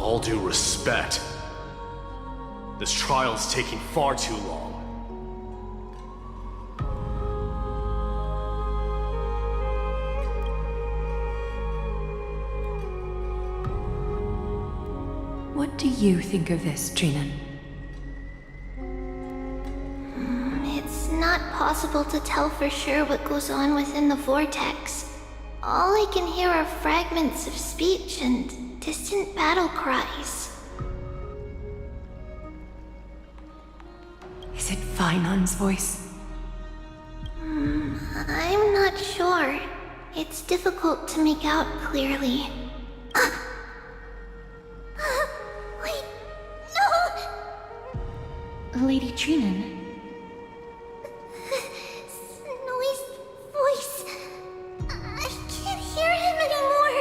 all due respect, this trial is taking far too long. What do you think of this, Trinan? It's not possible to tell for sure what goes on within the vortex. All I can hear are fragments of speech and distant battle cries. Is it Vainon's voice? I'm not sure. It's difficult to make out clearly. Wait, no! Lady Trinan. Snowy's voice. I can't hear him anymore.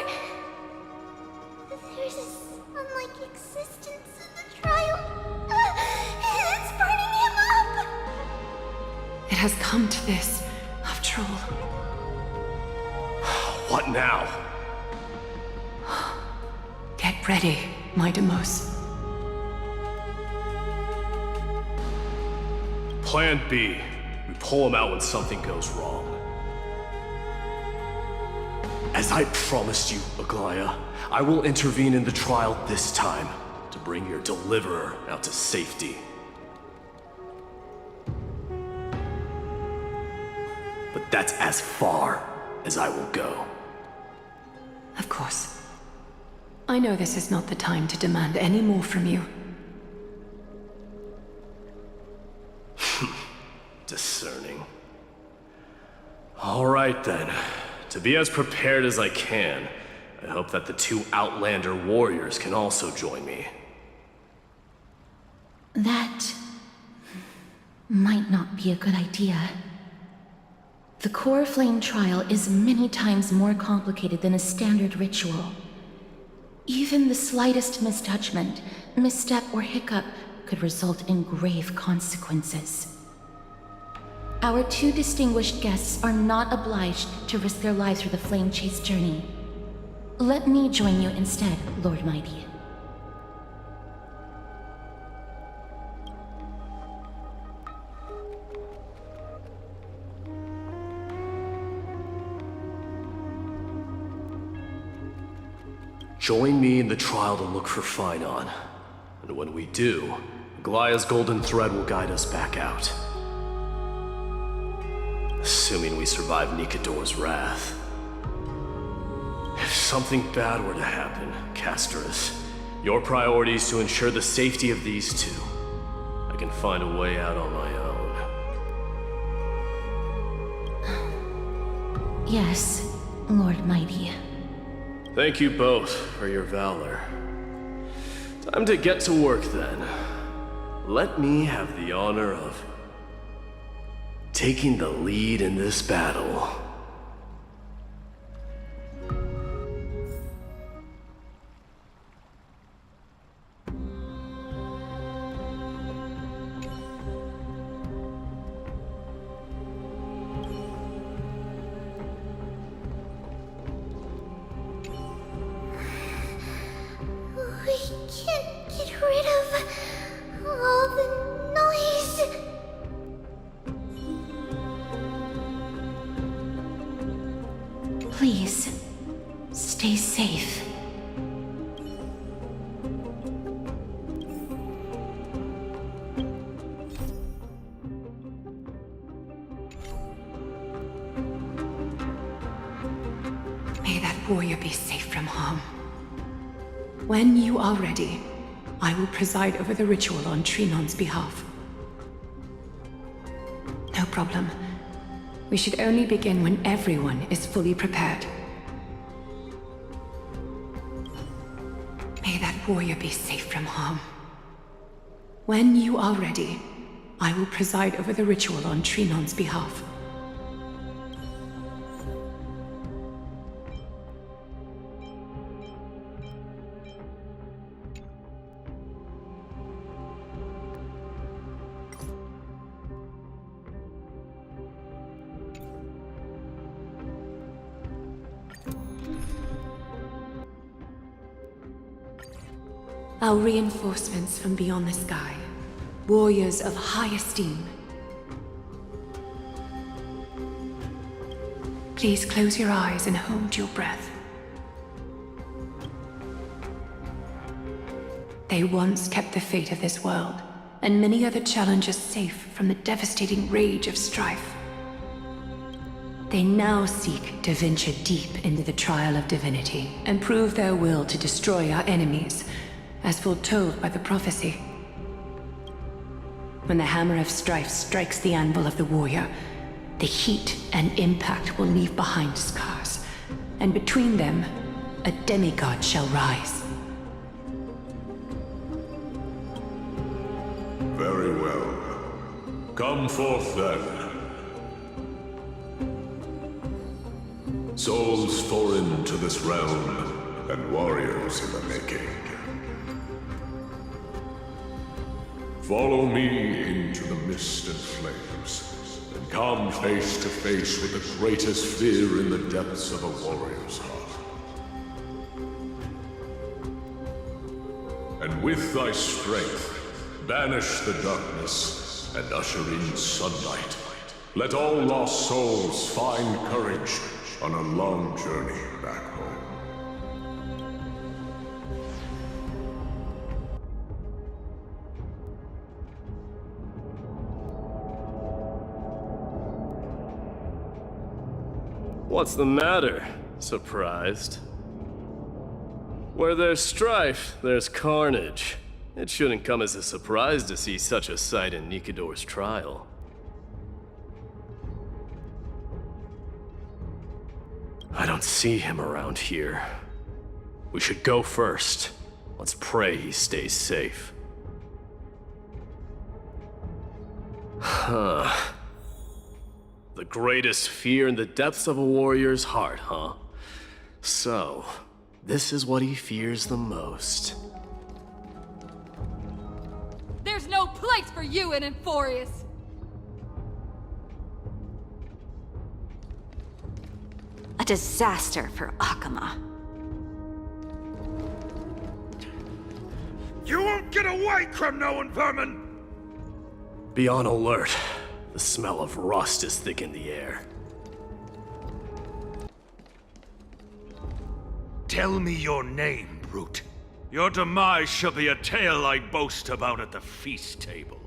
There's a sun-like existence in the trial. It's burning him up! It has come to this, after all. What now? Get ready, my Demos. Plan B. We pull him out when something goes wrong. As I promised you, Aglaya, I will intervene in the trial this time to bring your deliverer out to safety. But that's as far as I will go. Of course. I know this is not the time to demand any more from you. Discerning. All right then. To be as prepared as I can, I hope that the two Outlander warriors can also join me. That might not be a good idea. The Core Flame trial is many times more complicated than a standard ritual. Even the slightest misjudgment, misstep, or hiccup could result in grave consequences. Our two distinguished guests are not obliged to risk their lives for the Flame Chase journey. Let me join you instead, Lord Mighty. Join me in the trial to look for Phainon. And when we do, Aglaya's golden thread will guide us back out. Assuming we survive Nikador's wrath. If something bad were to happen, Casterus, your priority is to ensure the safety of these two. I can find a way out on my own. Yes, Lord Mighty. Thank you both for your valor. Time to get to work then. Let me have the honor of taking the lead in this battle. We can't get rid of all the noise. Please, stay safe. May that warrior be safe from harm. When you are ready, I will preside over the ritual on Trinon's behalf. No problem. We should only begin when everyone is fully prepared. May that warrior be safe from harm. When you are ready, I will preside over the ritual on Trinon's behalf. Our reinforcements from beyond the sky. Warriors of high esteem. Please close your eyes and hold your breath. They once kept the fate of this world, and many other challengers safe from the devastating rage of Strife. They now seek to venture deep into the trial of divinity, and prove their will to destroy our enemies, as foretold by the prophecy. When the hammer of Strife strikes the anvil of the warrior, the heat and impact will leave behind scars, and between them, a demigod shall rise. Very well. Come forth then. Souls foreign to this realm, and warriors in the making. Follow me into the mist and flames, and come face to face with the greatest fear in the depths of a warrior's heart. And with thy strength, banish the darkness and usher in sunlight. Let all lost souls find courage on a long journey back home. What's the matter? Surprised? Where there's strife, there's carnage. It shouldn't come as a surprise to see such a sight in Nikador's trial. I don't see him around here. We should go first. Let's pray he stays safe. Huh. The greatest fear in the depths of a warrior's heart, huh? So, this is what he fears the most. There's no place for you in Amphoreus! A disaster for Akama. You won't get away, Crumnoan vermin! Be on alert. The smell of rust is thick in the air. Tell me your name, brute. Your demise shall be a tale I boast about at the feast table.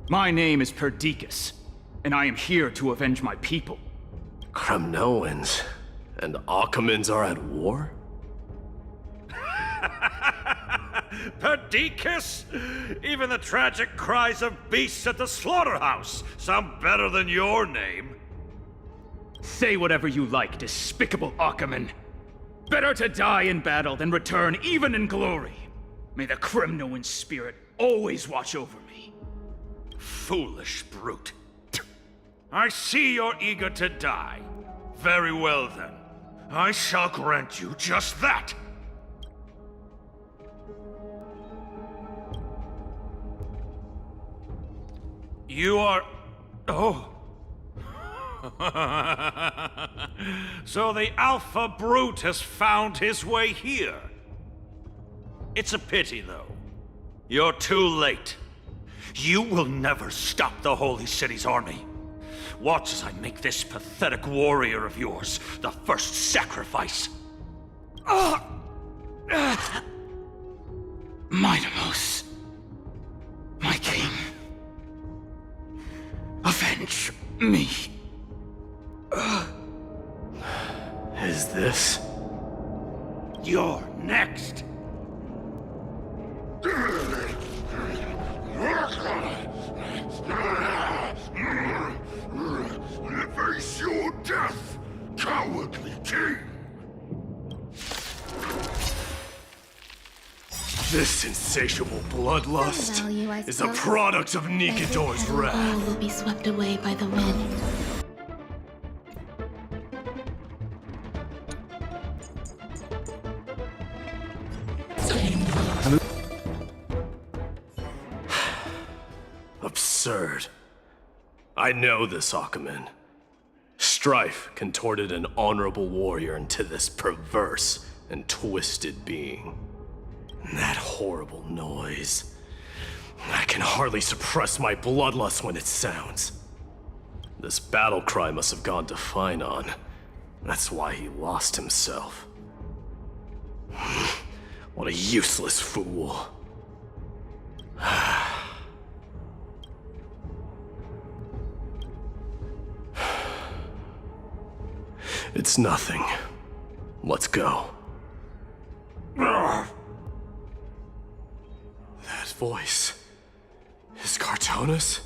My name is Perdiccas, and I am here to avenge my people. Crumnoans and Accommanying are at war? Perdiccas? Even the tragic cries of beasts at the slaughterhouse sound better than your name. Say whatever you like, despicable Ackerman. Better to die in battle than return even in glory. May the Crumnoan spirit always watch over me. Foolish brute. I see you're eager to die. Very well then. I shall grant you just that. You are... oh. So the Alpha Brute has found his way here. It's a pity, though. You're too late. You will never stop the Holy City's army. Watch as I make this pathetic warrior of yours the first sacrifice. Mightimos, my king, avenge me. Is this? You're next. Face your death, cowardly king! This insatiable bloodlust is a product of Nikador's All wrath. will be swept away by the wind. Absurd. I know this Accompanying. Strife contorted an honorable warrior into this perverse, and twisted being. And that horrible noise. I can hardly suppress my bloodlust when it sounds. This battle cry must have gone to Phynon. That's why he lost himself. What a useless fool. It's nothing. Let's go. That voice is Cartonus?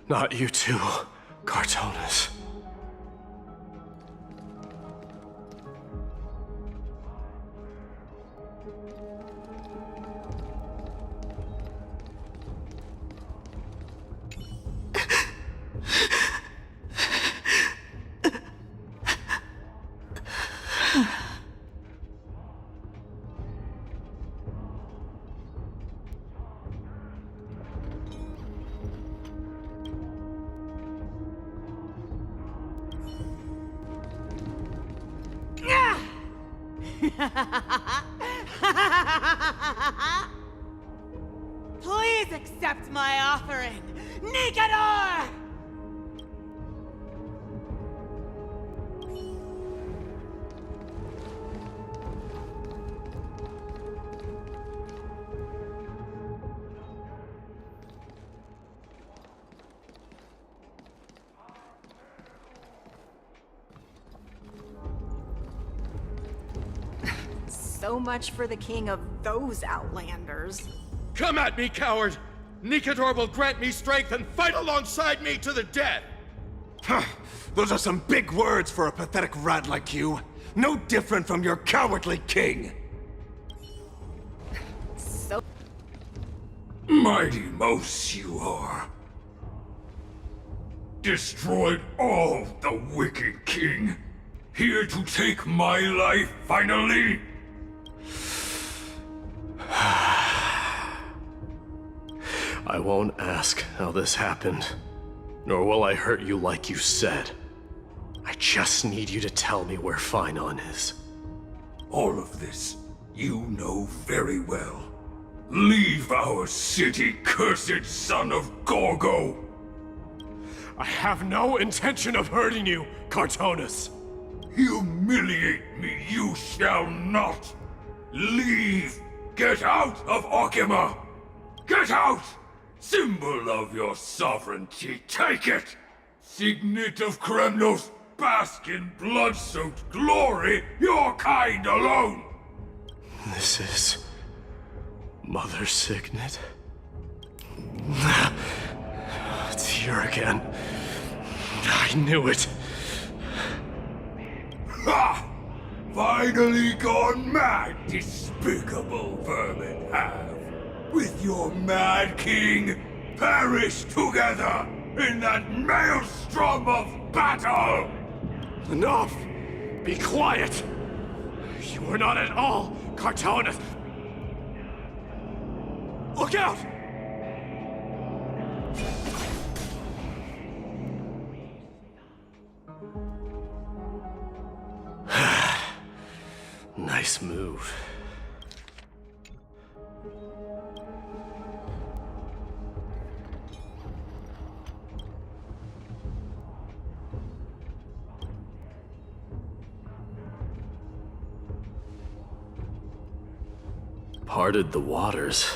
Not you too, Cartonus. Please accept my offering, Nikador! So much for the king of those outlanders. Come at me, coward! Nikador will grant me strength and fight alongside me to the death! Those are some big words for a pathetic rat like you. No different from your cowardly king! So... Mighty Mouse you are. Destroyed all the wicked king. Here to take my life finally? I won't ask how this happened, nor will I hurt you like you said. I just need you to tell me where Phynon is. All of this you know very well. Leave our city, cursed son of Gorgo! I have no intention of hurting you, Cartonus. Humiliate me you shall not! Leave! Get out of Akima! Get out! Symbol of your sovereignty, take it! Signet of Kremnos, bask in blood-soaked glory, your kind alone! This is... Mother's signet? It's here again. I knew it. Ha! Finally gone mad, despicable vermin have. With your mad king, perish together in that maelstrom of battle! Enough! Be quiet! You are not at all Cartonus! Look out! Nice move. Parted the waters.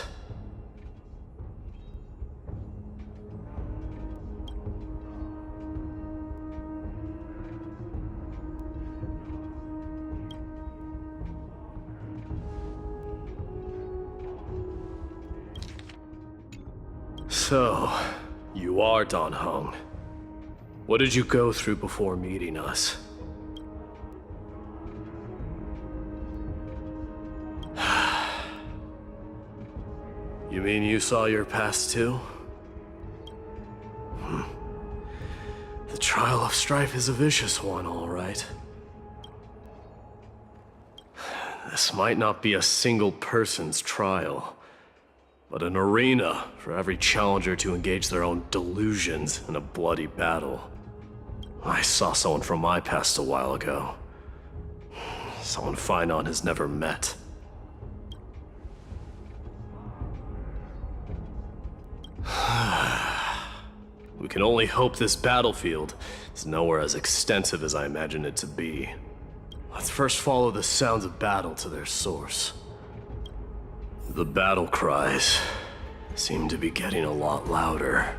So, you are Dan Heng. What did you go through before meeting us? You mean you saw your past too? The trial of Strife is a vicious one, all right. This might not be a single person's trial, but an arena for every challenger to engage their own delusions in a bloody battle. I saw someone from my past a while ago. Someone Phynon has never met. We can only hope this battlefield is nowhere as extensive as I imagined it to be. Let's first follow the sounds of battle to their source. The battle cries seem to be getting a lot louder.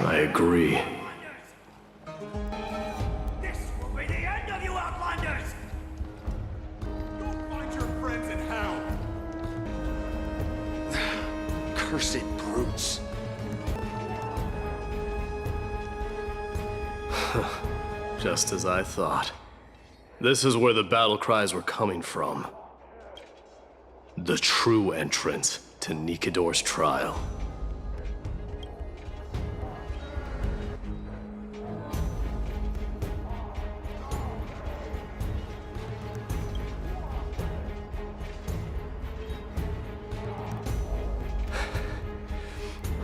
I agree. This will be the end of you Outlanders! Go find your friends in hell! Cursed brutes. Just as I thought. This is where the battle cries were coming from. The true entrance to Nikador's trial.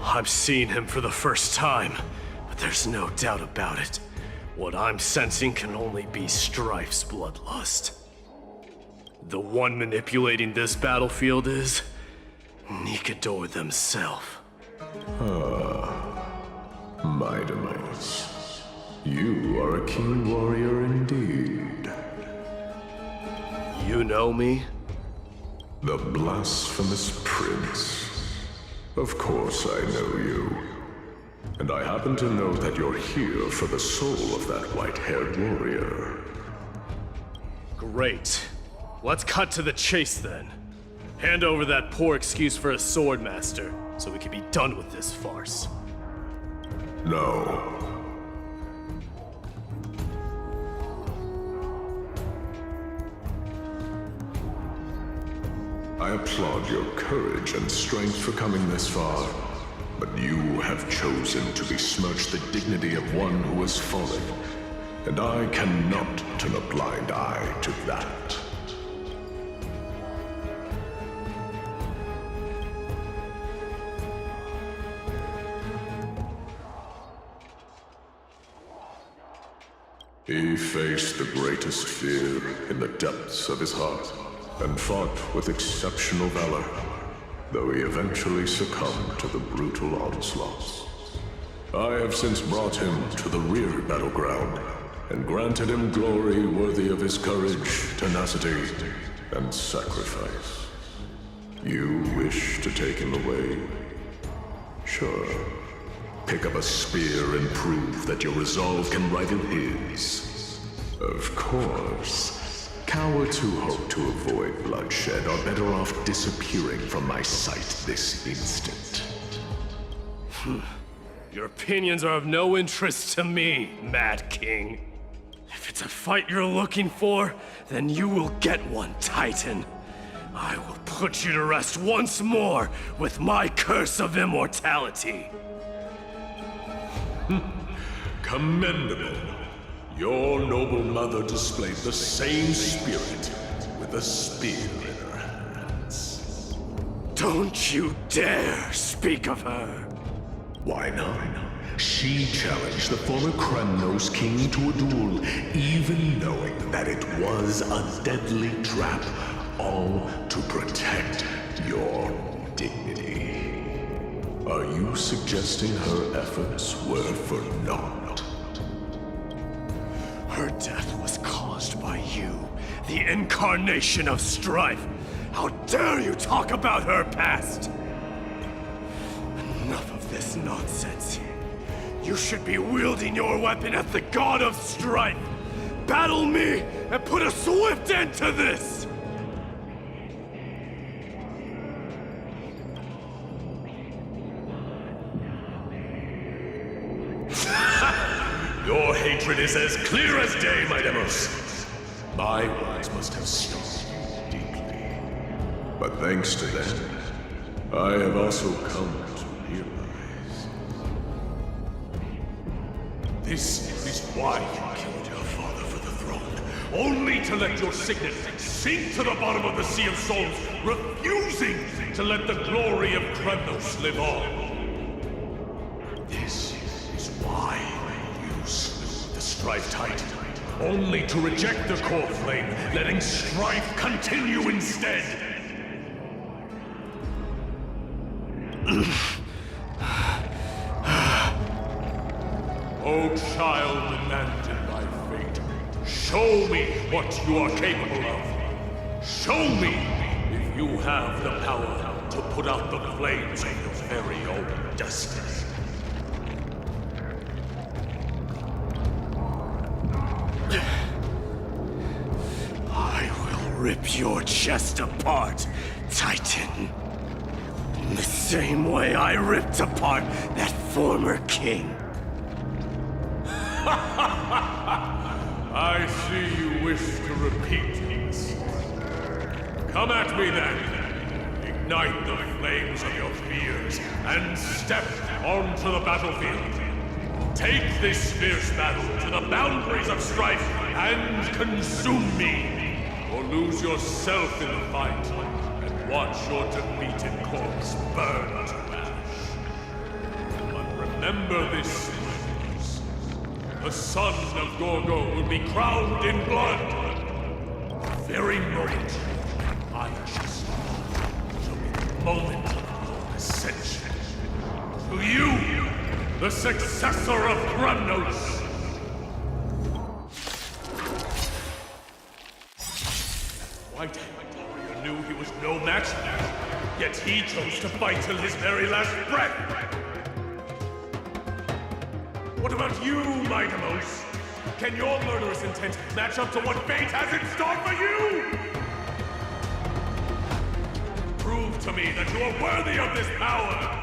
I'm seeing him for the first time, but there's no doubt about it. What I'm sensing can only be Strife's bloodlust. The one manipulating this battlefield is Nikador themselves. My demise. You are a keen warrior indeed. You know me? The blasphemous prince. Of course I know you. And I happen to know that you're here for the soul of that white-haired warrior. Great. Let's cut to the chase then. Hand over that poor excuse for a sword master, so we can be done with this farce. No. I applaud your courage and strength for coming this far, but you have chosen to besmirch the dignity of one who has fallen, and I cannot turn a blind eye to that. He faced the greatest fear in the depths of his heart, and fought with exceptional valor, though he eventually succumbed to the brutal onslaughts. I have since brought him to the rear battleground, and granted him glory worthy of his courage, tenacity, and sacrifice. You wish to take him away? Sure. Pick up a spear and prove that your resolve can rival his. Of course. Cowards who hope to avoid bloodshed are better off disappearing from my sight this instant. Your opinions are of no interest to me, Mad King. If it's a fight you're looking for, then you will get one, Titan. I will put you to rest once more with my curse of immortality. Commendable. Your noble mother displayed the same spirit with a spear in her hands. Don't you dare speak of her! Why not? She challenged the former Kremnos king to a duel, even knowing that it was a deadly trap, all to protect your dignity. Are you suggesting her efforts were for naught? Her death was caused by you, the incarnation of Strife. How dare you talk about her past? Enough of this nonsense. You should be wielding your weapon at the god of Strife. Battle me and put a swift end to this! Your hatred is as clear as day, my demos. My words must have stung you deeply. But thanks to them, I have also come to realize. This is why you killed your father for the throne, only to let your signet sink to the bottom of the Sea of Souls, refusing to let the glory of Kremnos live on. This is why you slew the Strife Titan, only to reject the core flame, letting Strife continue instead. O child demanded by fate, show me what you are capable of. Show me if you have the power to put out the flames of your very own destiny. I will rip your chest apart, Titan. In the same way I ripped apart that former king. I see you wish to repeat this. Come at me then. Ignite the flames of your fears and step onto the battlefield. Take this fierce battle to the boundaries of Strife and consume me. Or lose yourself in the fight and watch your defeated corpse burn to ash. But remember this. The son of Gorgo will be crowned in blood. The very moment I just shall be the moment of your ascension. To you, the successor of Kremnos. White warrior knew he was no match, yet he chose to fight till his very last breath. What about you, Mightimos? Can your murderous intent match up to what fate has in store for you? Prove to me that you are worthy of this power!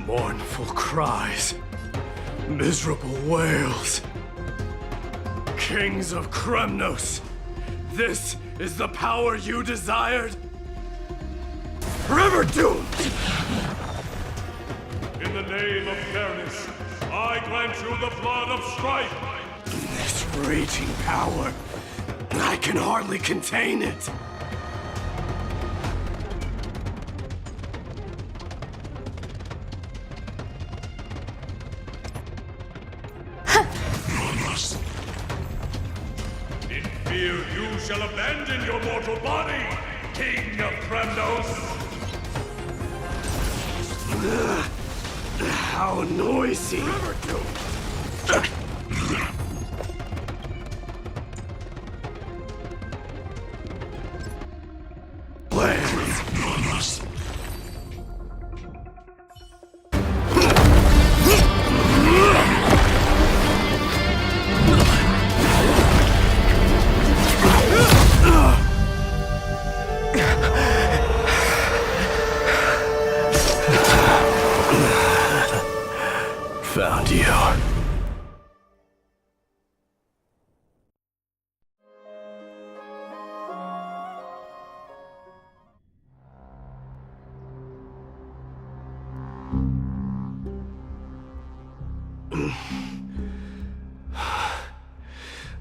Mournful cries. Miserable wails. Kings of Kremnos, this is the power you desired? Forever doomed! In the name of fairness, I grant you the blood of Strife! This raging power, I can hardly contain it. You shall abandon your mortal body, King of Kremnos! How noisy! Found you.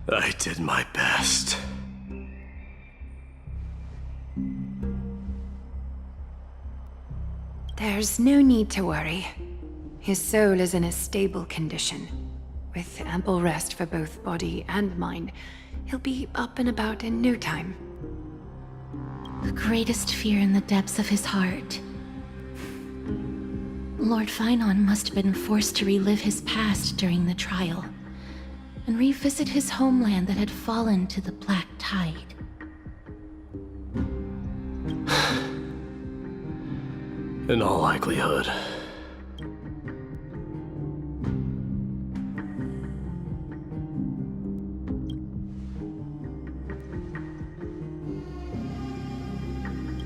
I did my best. There's no need to worry. His soul is in a stable condition. With ample rest for both body and mind, he'll be up and about in no time. The greatest fear in the depths of his heart. Lord Finon must have been forced to relive his past during the trial, and revisit his homeland that had fallen to the Black Tide. In all likelihood.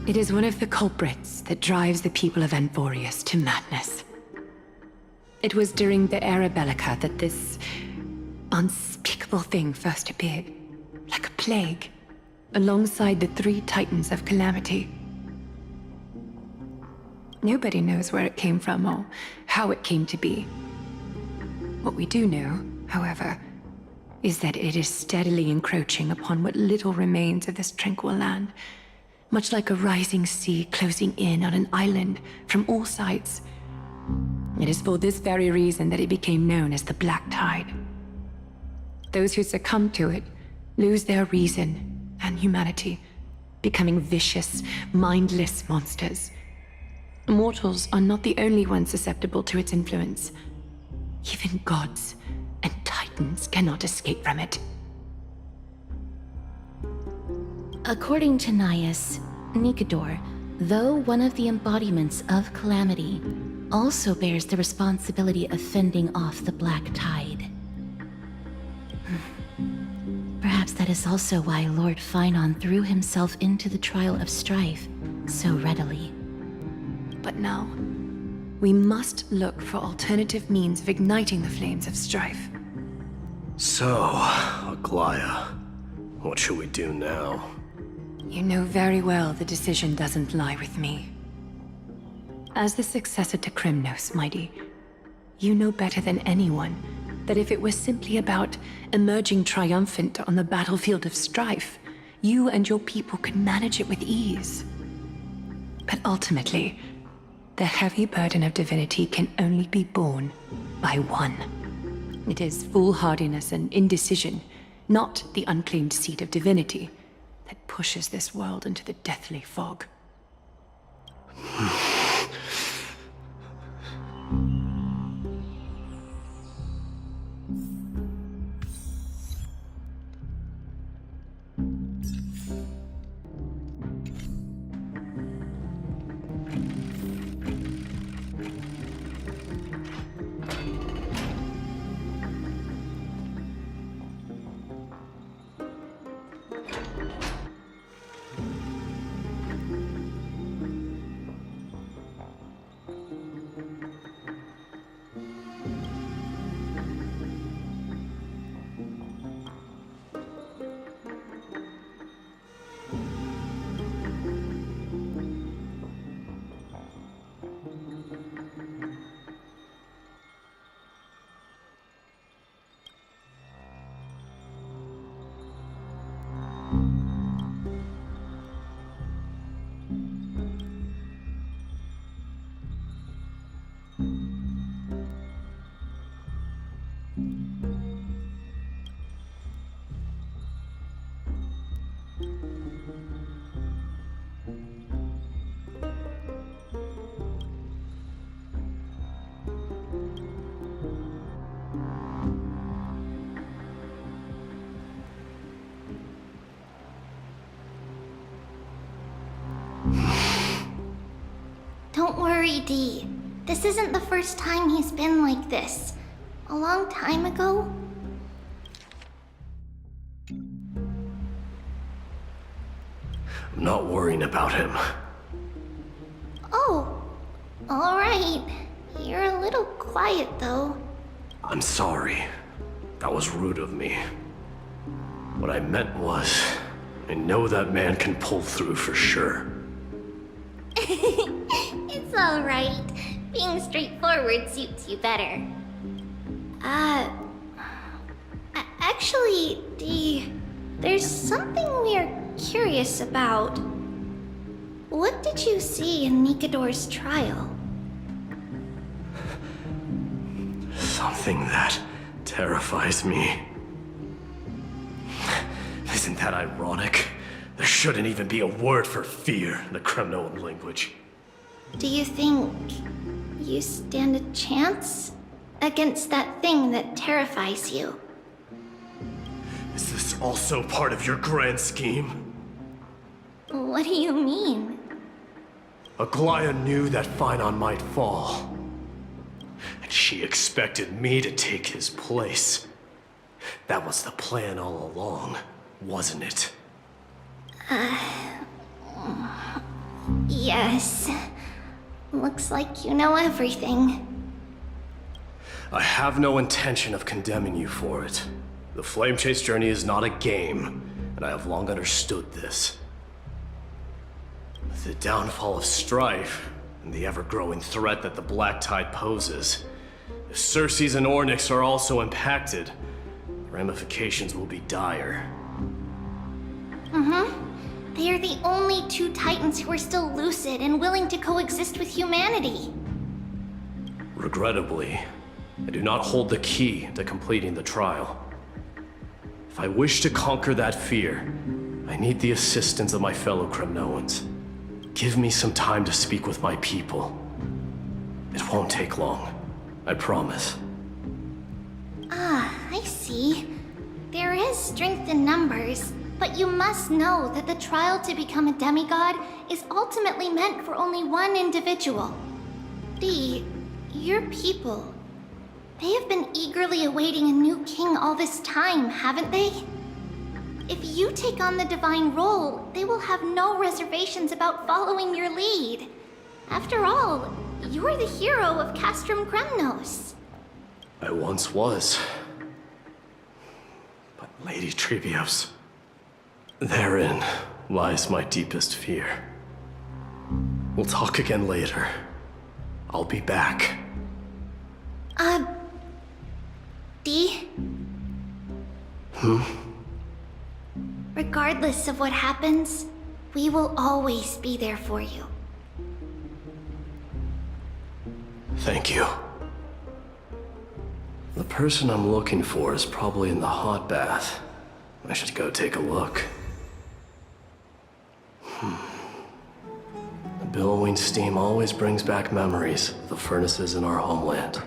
It is one of the culprits that drives the people of Amphoreus to madness. It was during the Era Bellica that this unspeakable thing first appeared. like a plague, alongside the 3 titans of calamity. Nobody knows where it came from or how it came to be. What we do know, however, is that it is steadily encroaching upon what little remains of this tranquil land, much like a rising sea closing in on an island from all sides. It is for this very reason that it became known as the Black Tide. Those who succumb to it lose their reason and humanity, becoming vicious, mindless monsters. Mortals are not the only ones susceptible to its influence. Even gods and titans cannot escape from it. According to Naias, Nikador, though one of the embodiments of calamity, also bears the responsibility of fending off the Black Tide. Perhaps that is also why Lord Finon threw himself into the trial of Strife so readily. But now, we must look for alternative means of igniting the flames of Strife. So, Aglaya, what should we do now? You know very well the decision doesn't lie with me. As the successor to Krymnos, Mighty, you know better than anyone that if it was simply about emerging triumphant on the battlefield of Strife, you and your people could manage it with ease. But ultimately, the heavy burden of divinity can only be borne by one. It is foolhardiness and indecision, not the unclaimed seat of divinity, that pushes this world into the deathly fog. Don't worry, Dee. This isn't the first time he's been like this. A long time ago... I'm not worrying about him. Oh, alright. You're a little quiet, though. I'm sorry. That was rude of me. What I meant was, I know that man can pull through for sure. It's alright. Being straightforward suits you better. Actually, Dee, there's something we're curious about. What did you see in Nikador's trial? Something that terrifies me. Isn't that ironic? There shouldn't even be a word for fear in the Kremnoan language. Do you think you stand a chance against that thing that terrifies you? Is this also part of your grand scheme? What do you mean? Aglaya knew that Finon might fall. And she expected me to take his place. That was the plan all along, wasn't it? Yes. Looks like you know everything. I have no intention of condemning you for it. The Flame Chase journey is not a game, and I have long understood this. With the downfall of Strife, and the ever-growing threat that the Black Tide poses, if Circes and Ornyx are also impacted, the ramifications will be dire. They are the only two Titans who are still lucid and willing to coexist with humanity. Regrettably, I do not hold the key to completing the trial. If I wish to conquer that fear, I need the assistance of my fellow Kremnoans. Give me some time to speak with my people. It won't take long, I promise. Ah, I see. There is strength in numbers, but you must know that the trial to become a demigod is ultimately meant for only one individual. Your people. They have been eagerly awaiting a new king all this time, haven't they? If you take on the divine role, they will have no reservations about following your lead. After all, you are the hero of Castrum Kremnos. I once was. But Lady Trebios, therein lies my deepest fear. We'll talk again later. I'll be back. D? Regardless of what happens, we will always be there for you. Thank you. The person I'm looking for is probably in the hot bath. I should go take a look. The billowing steam always brings back memories of the furnaces in our homeland.